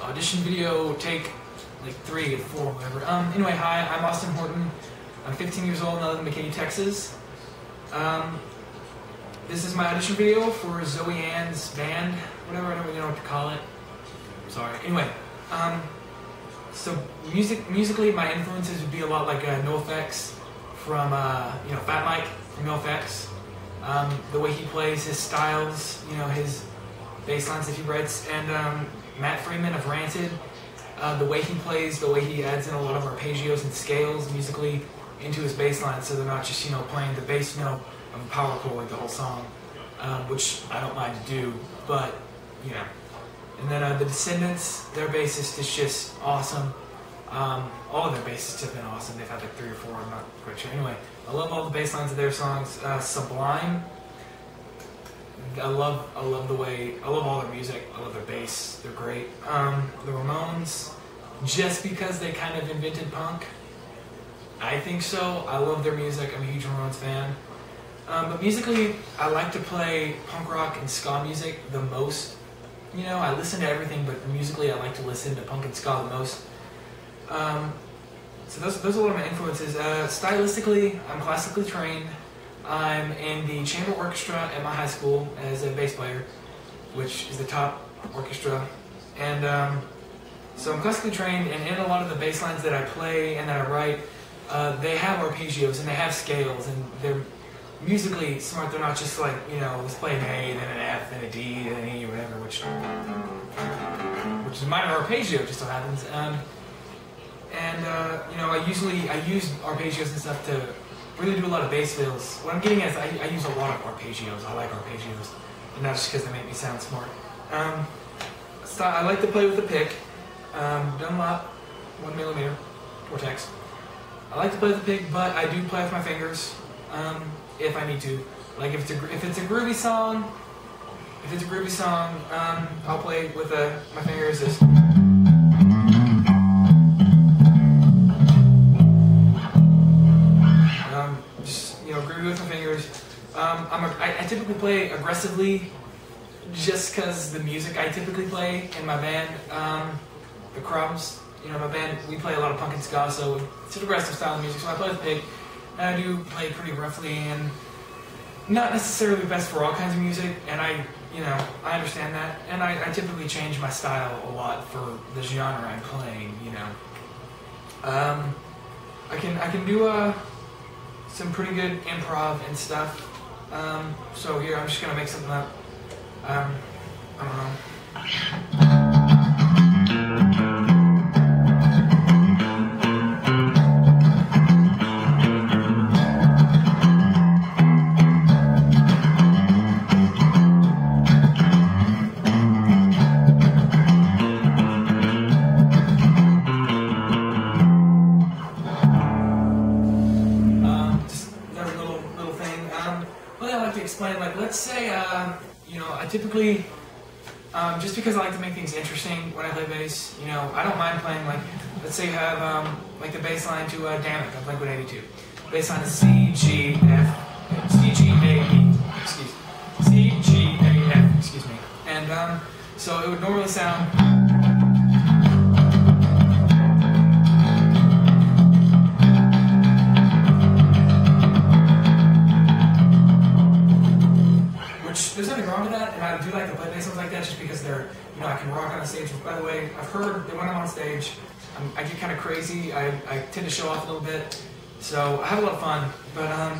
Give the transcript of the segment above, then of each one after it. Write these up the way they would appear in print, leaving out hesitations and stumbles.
audition video, take like 3 or 4, whatever. Anyway, hi, I'm Austin Horton. I'm 15 years old and I live in McKinney, Texas. This is my audition video for Zoe Ann's band, whatever, I don't really know what to call it. Sorry. Anyway, so musically, my influences would be a lot like NoFX from Fat Mike from NoFX. The way he plays, his styles, his bass lines that he writes, and Matt Freeman of Ranted. The way he plays, the way he adds in a lot of arpeggios and scales musically into his bass lines, so they're not just playing the bass note of a power chord the whole song, which I don't mind to do, but And then the Descendants, their bassist is just awesome. All of their bassists have been awesome. They've had like 3 or 4, I'm not quite sure. Anyway, I love all the bass lines of their songs. Sublime, I love all their music. I love their bass. They're great. The Ramones, just because they kind of invented punk. I think so. I love their music. I'm a huge Ramones fan. But musically, I like to play punk rock and ska music the most. I listen to everything, but musically, I like to listen to punk and ska the most. So those are a lot of my influences. Stylistically, I'm classically trained. I'm in the chamber orchestra at my high school as a bass player, which is the top orchestra. And so I'm classically trained, and in a lot of the bass lines that I play and that I write, they have arpeggios and they have scales, and they're musically smart. They're not just like, let's play an A, then an F, then a D, then an E, or whatever, which is a minor arpeggio, just so happens. I use arpeggios and stuff to really do a lot of bass fills. What I'm getting at is I use a lot of arpeggios. I like arpeggios, and not just because they make me sound smart. I like to play with the pick, Dunlop 1mm Vortex. I like to play with the pick, but I do play with my fingers if I need to. Like if it's a groovy song, I'll play with my fingers. Groovy with my fingers. I typically play aggressively just because the music I typically play in my band, the Crumbs, my band, we play a lot of punk and ska, so it's an aggressive style of music, so I play with pig, and I do play pretty roughly, and not necessarily best for all kinds of music, and I understand that, and I typically change my style a lot for the genre I'm playing, I can do some pretty good improv and stuff. So here, I'm just gonna make something up. I don't know. Explain, like, let's say, I typically, just because I like to make things interesting when I play bass, I don't mind playing, like, let's say you have, like, the bass line to Damn It by Blink-182. Bass line is C, G, F, C, G, A, E, C, G, A, F, and, so it would normally sound, there's nothing wrong with that, and I do like to play bass lines like that just because they're, I can rock on a stage. By the way, I've heard that when I'm on stage, I get kind of crazy. I tend to show off a little bit, so I have a lot of fun. But,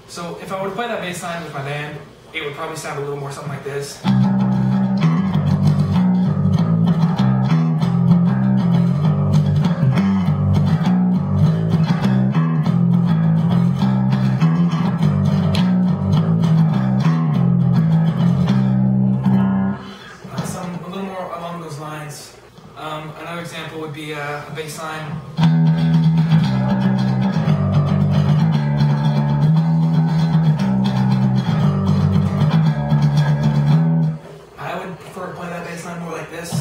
so if I were to play that bass line with my band, it would probably sound a little more something like this. Another example would be a bass line. I would prefer to play that bass line more like this.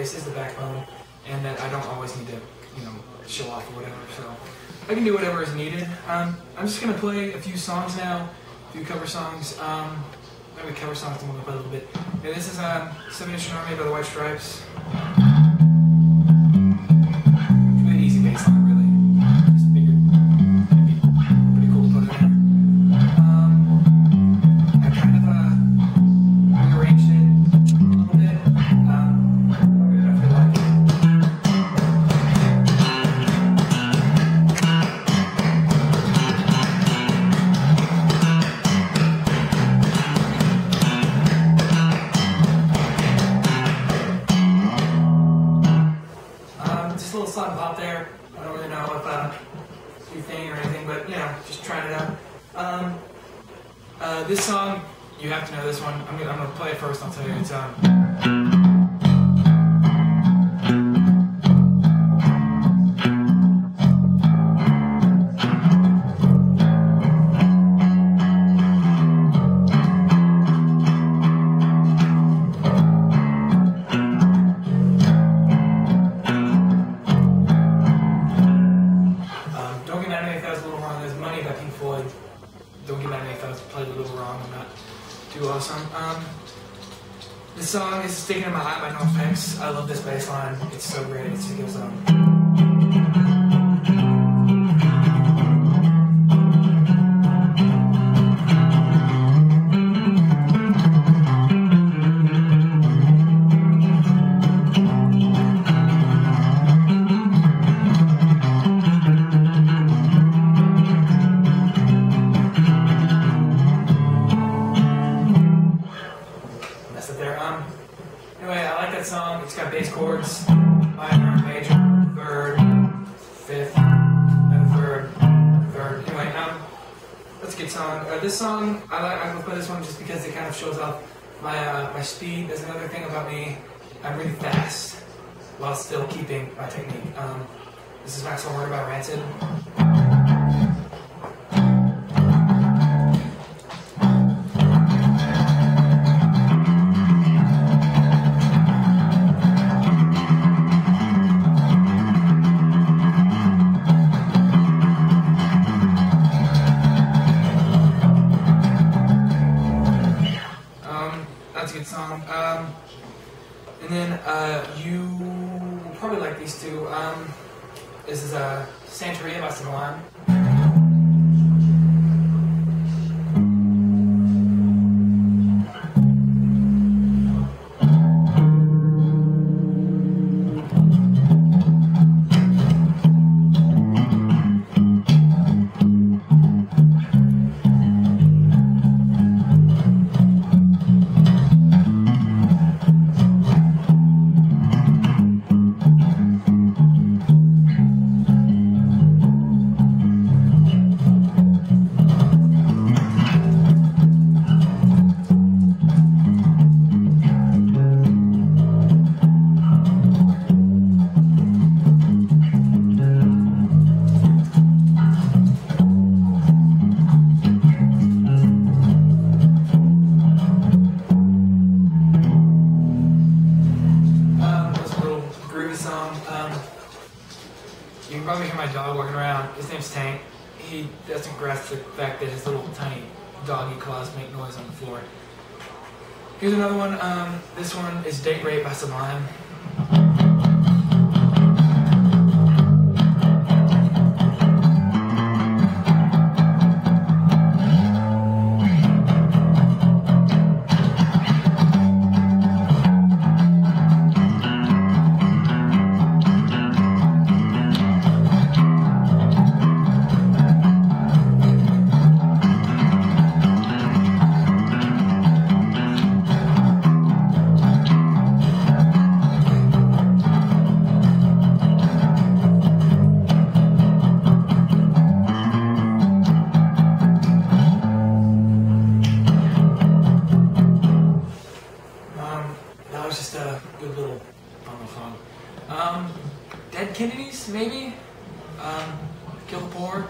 bass is the backbone, and that I don't always need to, show off or whatever. So I can do whatever is needed. I'm just gonna play a few songs now, a few cover songs. Maybe cover songs I'm gonna play a little bit. Yeah, this is 7 Inch Army by the White Stripes. Really easy bass line, really. Just figured it'd be pretty cool to put in there. I kind of rearranged it a little bit. I feel like it. Just a little slap pop there. I don't really know if you think or anything, but just trying it out. This song, you have to know this one. I'm gonna play it first. I'll tell you. It's Don't get mad at me if that was a little wrong. There's Money by Pink Floyd. Don't get mad at me if I was played a little wrong. I'm not too awesome. This song is Sticking in My Eye by NoFX. I love this bass line. It's so great. It goes Anyway, I like that song. It's got bass chords, minor, major, third, fifth, and third. Anyway, that's a good song. This song, I'm gonna play this one just because it kind of shows off my speed. There's another thing about me. I'm really fast while still keeping my technique. This is Maxwell Horton by Rancid. That's a good song. And then you will probably like these two. This is Santeria by Sublime. You can probably hear my dog walking around. His name's Tank. He doesn't grasp the fact that his little tiny doggy claws make noise on the floor. Here's another one. This one is Date Rape by Sublime. That was just a good little song. Dead Kennedys, maybe? Kill the Poor.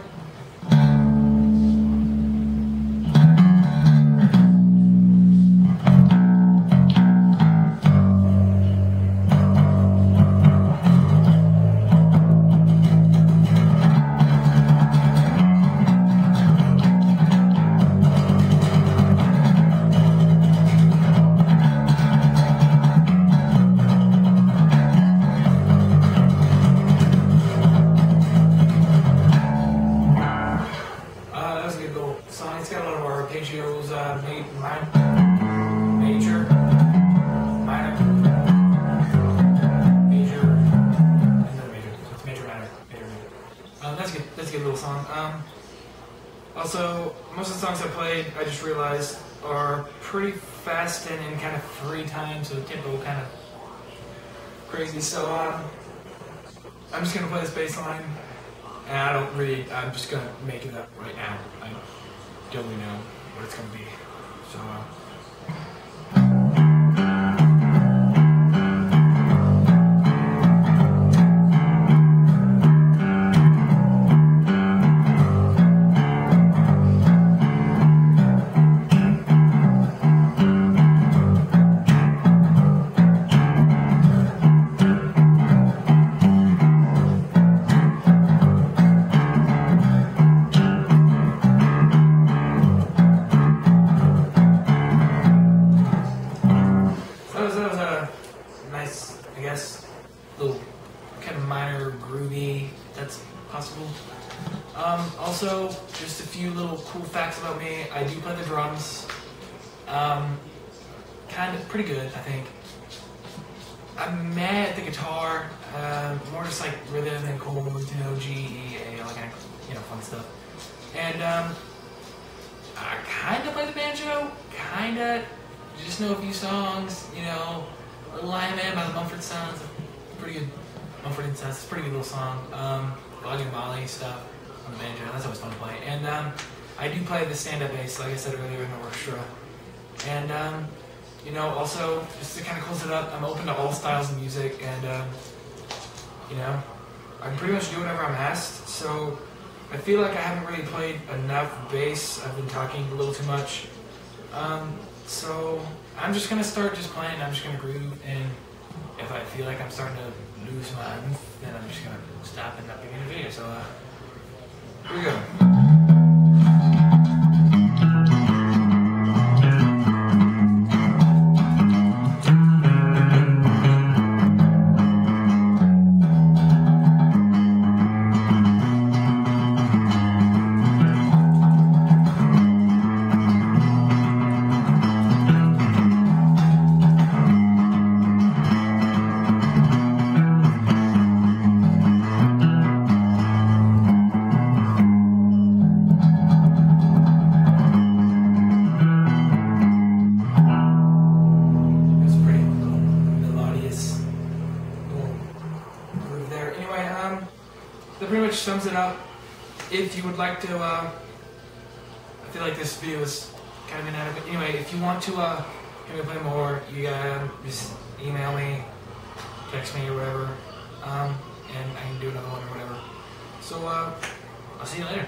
That's good. That's a good little song. Also, most of the songs I played, I just realized, are pretty fast and in kind of free time, so the tempo kind of crazy. So I'm just gonna play this bass line, and I'm just gonna make it up right now. I don't really know what it's gonna be. So. Nice, I guess, little kind of minor groovy, that's possible. Also, just a few little cool facts about me. I do play the drums, kind of pretty good, I think. I'm mad at the guitar, more just like rhythm and chords, you know, G, E, A, all that kind of, you know, fun stuff. And I kind of play the banjo, just know a few songs, you know. Lion Man by the Mumford Sons, pretty good. Mumford and Sons, pretty good little song. Logging Molly stuff on the banjo, that's always fun to play. And I do play the stand-up bass, like I said earlier, in the orchestra. And you know, also just to kind of close it up, I'm open to all styles of music, and you know, I can pretty much do whatever I'm asked. So I feel like I haven't really played enough bass. I've been talking a little too much. So I'm just gonna start just playing. I'm just gonna groove, and if I feel like I'm starting to lose my oomph, then I'm just gonna stop and not begin the video. So here we go. That pretty much sums it up. If you would like to, I feel like this video is kind of inadequate. Anyway, if you want to hear me play more, you gotta just email me, text me, or whatever, and I can do another one or whatever. So, I'll see you later.